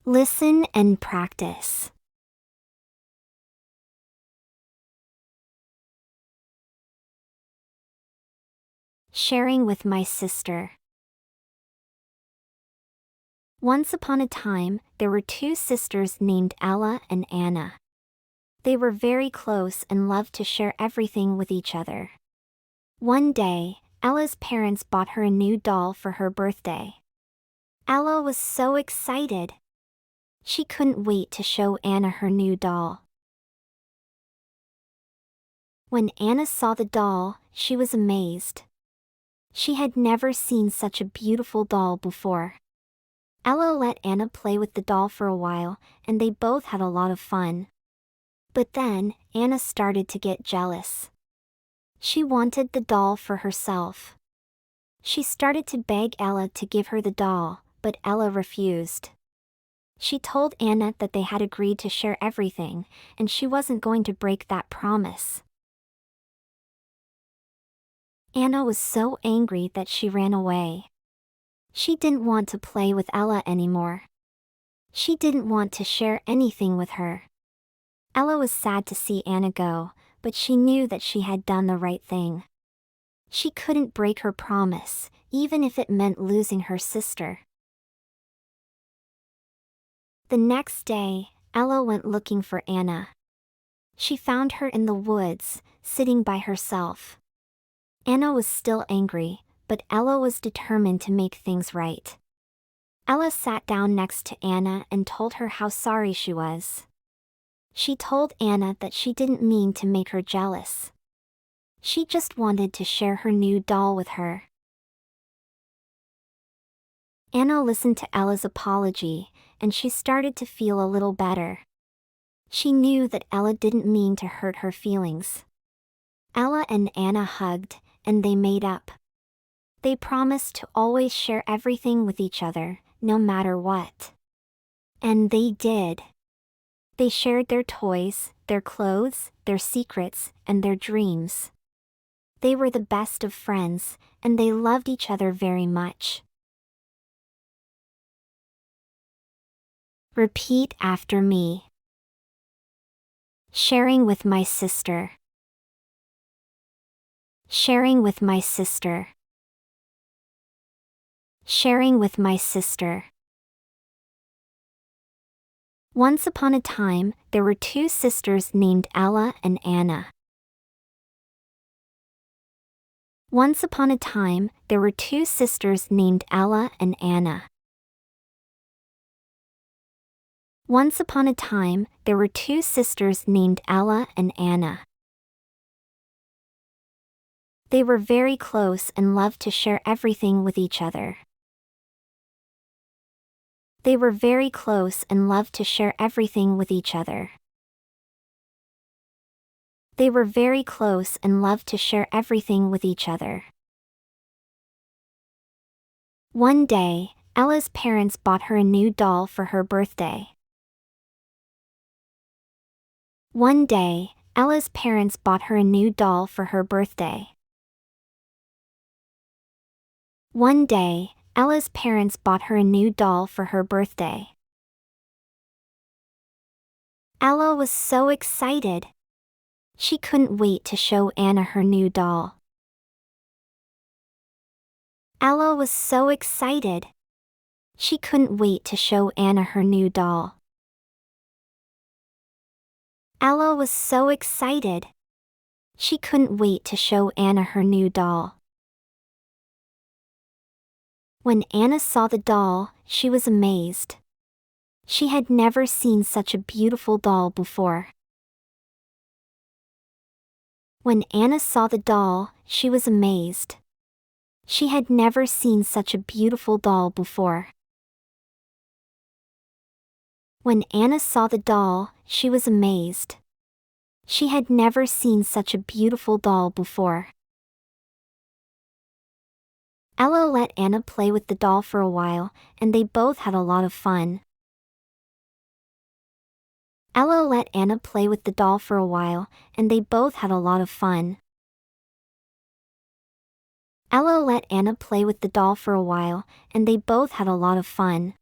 Listen and practice. Sharing with my sister. Once upon a time, there were two sisters named Ella and Anna. They were very close and loved to share everything with each other. One day, Ella's parents bought her a new doll for her birthday. Ella was so excited. She couldn't wait to show Anna her new doll. When Anna saw the doll, she was amazed. She had never seen such a beautiful doll before. Ella let Anna play with the doll for a while, and they both had a lot of fun. But then, Anna started to get jealous. She wanted the doll for herself. She started to beg Ella to give her the doll, but Ella refused. She told Anna that they had agreed to share everything, and she wasn't going to break that promise. Anna was so angry that she ran away. She didn't want to play with Ella anymore. She didn't want to share anything with her. Ella was sad to see Anna go, but she knew that she had done the right thing. She couldn't break her promise, even if it meant losing her sister. The next day, Ella went looking for Anna. She found her in the woods, sitting by herself. Anna was still angry, but Ella was determined to make things right. Ella sat down next to Anna and told her how sorry she was. She told Anna that she didn't mean to make her jealous. She just wanted to share her new doll with her. Anna listened to Ella's apology, and she started to feel a little better. She knew that Ella didn't mean to hurt her feelings. Ella and Anna hugged, and they made up. They promised to always share everything with each other, no matter what. And they did. They shared their toys, their clothes, their secrets, and their dreams. They were the best of friends, and they loved each other very much. Repeat after me. Sharing with my sister. Sharing with my sister. Sharing with my sister. Once upon a time, there were two sisters named Ella and Anna. Once upon a time, there were two sisters named Ella and Anna. Once upon a time, there were two sisters named Ella and Anna. They were very close and loved to share everything with each other. They were very close and loved to share everything with each other. They were very close and loved to share everything with each other. One day, Ella's parents bought her a new doll for her birthday. One day, Ella's parents bought her a new doll for her birthday. One day, Ella's parents bought her a new doll for her birthday. Ella was so excited. She couldn't wait to show Anna her new doll. Ella was so excited. She couldn't wait to show Anna her new doll. Ella was so excited. She couldn't wait to show Anna her new doll. When Anna saw the doll, she was amazed. She had never seen such a beautiful doll before. When Anna saw the doll, she was amazed. She had never seen such a beautiful doll before. When Anna saw the doll, she was amazed. She had never seen such a beautiful doll before. Ella let Anna play with the doll for a while, and they both had a lot of fun. Ella let Anna play with the doll for a while, and they both had a lot of fun. Ella let Anna play with the doll for a while, and they both had a lot of fun.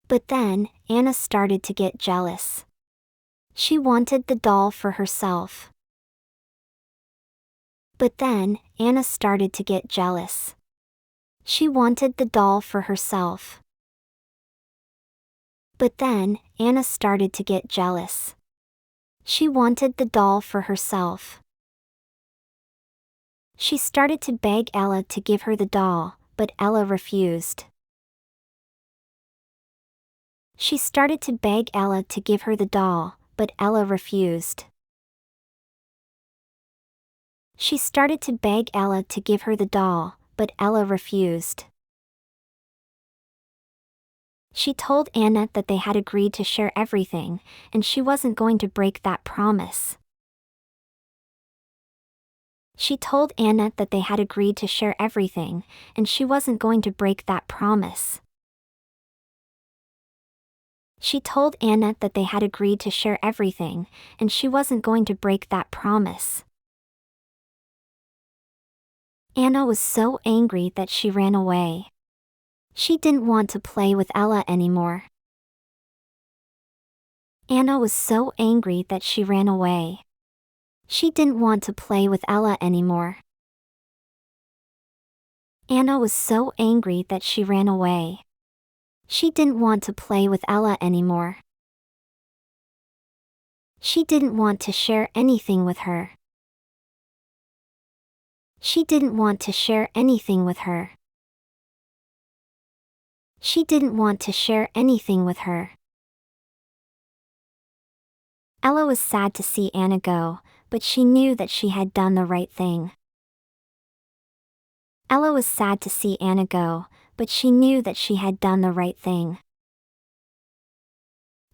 But then, Anna started to get jealous. She wanted the doll for herself. But then, Anna started to get jealous. She wanted the doll for herself. But then, Anna started to get jealous. She wanted the doll for herself. She started to beg Ella to give her the doll, but Ella refused. She started to beg Ella to give her the doll, but Ella refused. She started to beg Ella to give her the doll, but Ella refused. She told Anna that they had agreed to share everything, and she wasn't going to break that promise. She told Anna that they had agreed to share everything, and she wasn't going to break that promise. She told Anna that they had agreed to share everything, and she wasn't going to break that promise. Anna was so angry that she ran away. She didn't want to play with Ella anymore. Anna was so angry that she ran away. She didn't want to play with Ella anymore. Anna was so angry that she ran away. She didn't want to play with Ella anymore. She didn't want to share anything with her. She didn't want to share anything with her. She didn't want to share anything with her. Ella was sad to see Anna go, but she knew that she had done the right thing. Ella was sad to see Anna go, but she knew that she had done the right thing.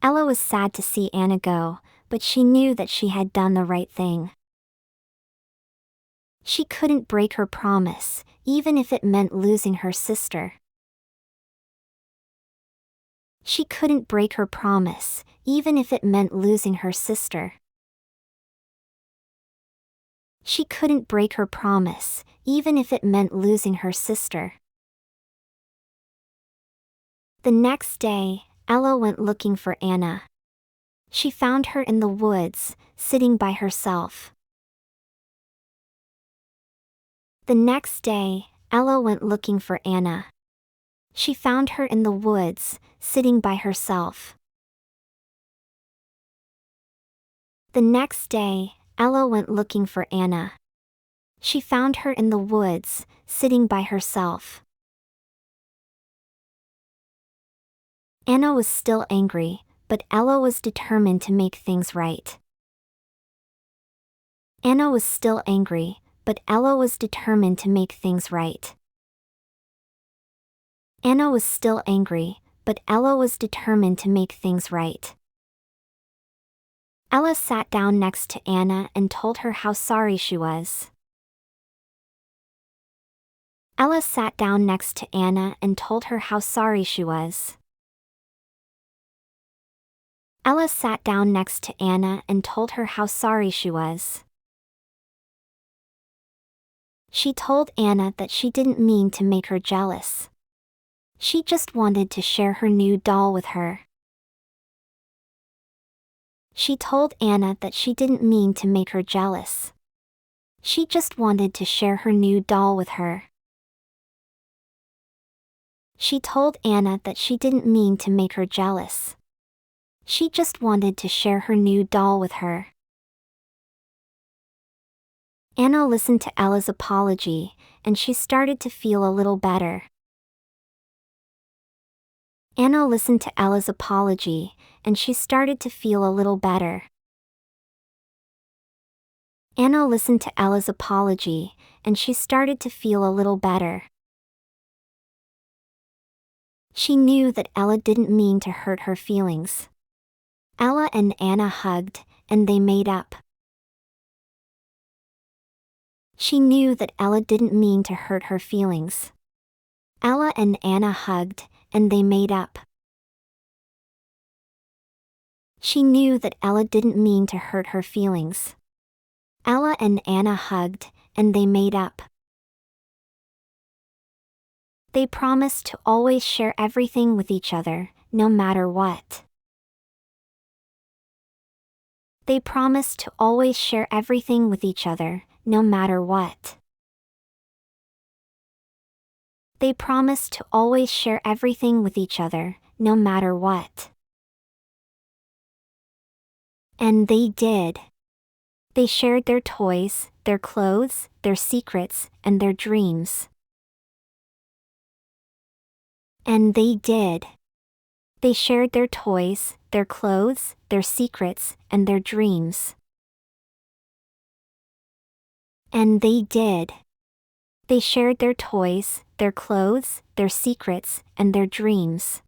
Ella was sad to see Anna go, but she knew that she had done the right thing. She couldn't break her promise, even if it meant losing her sister. She couldn't break her promise, even if it meant losing her sister. She couldn't break her promise, even if it meant losing her sister. The next day, Ella went looking for Anna. She found her in the woods, sitting by herself. The next day, Ella went looking for Anna. She found her in the woods, sitting by herself. The next day, Ella went looking for Anna. She found her in the woods, sitting by herself. Anna was still angry, but Ella was determined to make things right. Anna was still angry, but Ella was determined to make things right. Anna was still angry, but Ella was determined to make things right. Ella sat down next to Anna and told her how sorry she was. Ella sat down next to Anna and told her how sorry she was. Ella sat down next to Anna and told her how sorry she was. She told Anna that she didn't mean to make her jealous. She just wanted to share her new doll with her. She told Anna that she didn't mean to make her jealous. She just wanted to share her new doll with her. She told Anna that she didn't mean to make her jealous. She just wanted to share her new doll with her. Anna listened to Ella's apology, and she started to feel a little better. Anna listened to Ella's apology, and she started to feel a little better. Anna listened to Ella's apology, and she started to feel a little better. She knew that Ella didn't mean to hurt her feelings. Ella and Anna hugged, and they made up. She knew that Ella didn't mean to hurt her feelings. Ella and Anna hugged, and they made up. She knew that Ella didn't mean to hurt her feelings. Ella and Anna hugged, and they made up. They promised to always share everything with each other, no matter what. They promised to always share everything with each other, no matter what. They promised to always share everything with each other, no matter what. And they did. They shared their toys, their clothes, their secrets, and their dreams. And they did. They shared their toys, their clothes, their secrets, and their dreams. And they did. They shared their toys, their clothes, their secrets, and their dreams.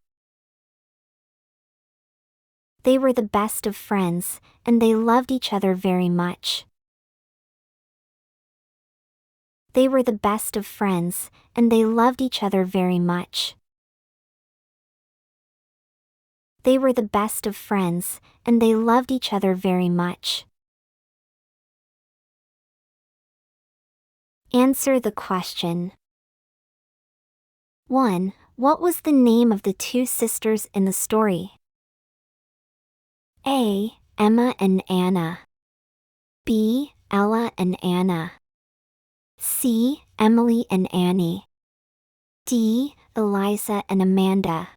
They were the best of friends, and they loved each other very much. They were the best of friends, and they loved each other very much. They were the best of friends, and they loved each other very much. Answer the question. 1. What was the name of the two sisters in the story? A. Emma and Anna. B. Ella and Anna. C. Emily and Annie. D. Eliza and Amanda.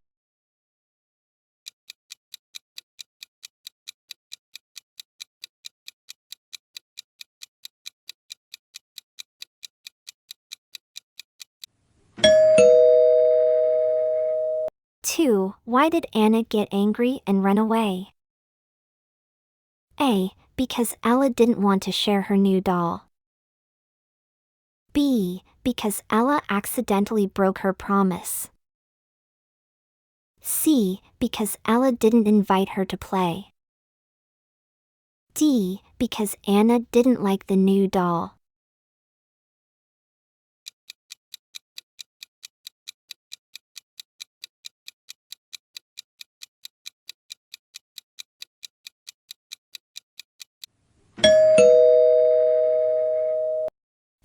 Two. Why did Anna get angry and run away? A. Because Ella didn't want to share her new doll. B. Because Ella accidentally broke her promise. C. Because Ella didn't invite her to play. D. Because Anna didn't like the new doll.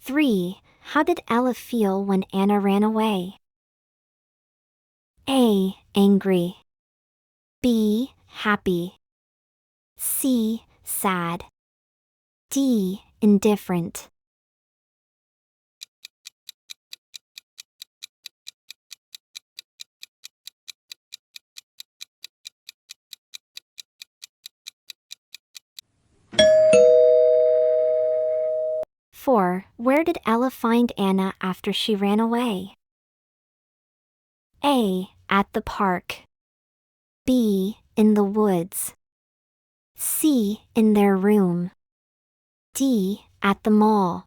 Three. How did Ella feel when Anna ran away? A. Angry. B. Happy. C. Sad. D. Indifferent. Four. Where did Ella find Anna after she ran away? A. At the park. B. In the woods. C. In their room. D. At the mall.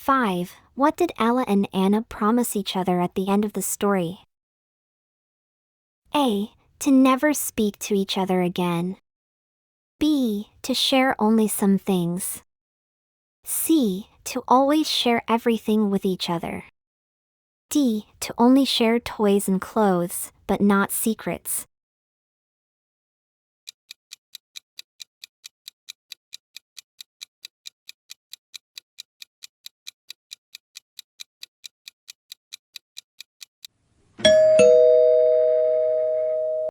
Five. What did Ella and Anna promise each other at the end of the story? A. To never speak to each other again. B. To share only some things. C. To always share everything with each other. D. To only share toys and clothes, but not secrets.